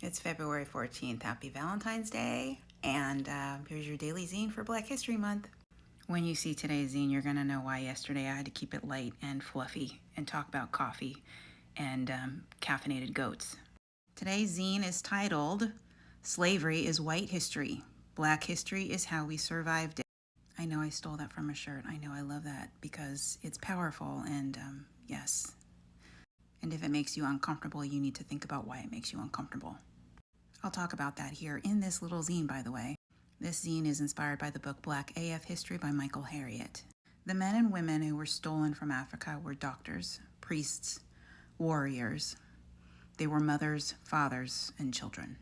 It's February 14th. Happy Valentine's Day. And here's your daily zine for Black History Month. When you see today's zine, you're going to know why yesterday I had to keep it light and fluffy and talk about coffee and caffeinated goats. Today's zine is titled, Slavery is White History. Black History is How We Survived It. I know I stole that from a shirt. I know I love that because it's powerful and yes. And if it makes you uncomfortable, you need to think about why it makes you uncomfortable. I'll talk about that here in this little zine, by the way. This zine is inspired by the book Black AF History by Michael Harriot. The men and women who were stolen from Africa were doctors, priests, warriors. They were mothers, fathers, and children.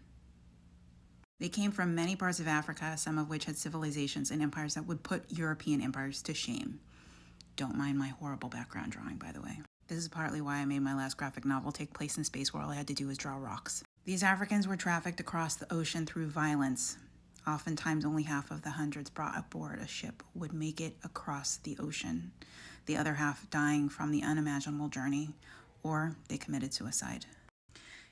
They came from many parts of Africa, some of which had civilizations and empires that would put European empires to shame. Don't mind my horrible background drawing, by the way. This is partly why I made my last graphic novel take place in space where all I had to do was draw rocks. These Africans were trafficked across the ocean through violence. Oftentimes, only half of the hundreds brought aboard a ship would make it across the ocean, the other half dying from the unimaginable journey, or they committed suicide.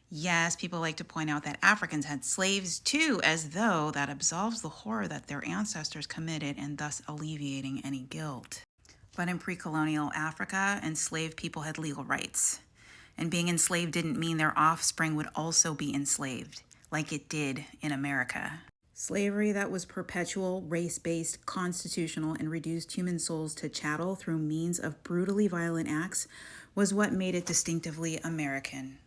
Yes, people like to point out that Africans had slaves too, as though that absolves the horror that their ancestors committed and thus alleviating any guilt. But in pre-colonial Africa, enslaved people had legal rights. And being enslaved didn't mean their offspring would also be enslaved, like it did in America. Slavery that was perpetual, race-based, constitutional, and reduced human souls to chattel through means of brutally violent acts was what made it distinctively American.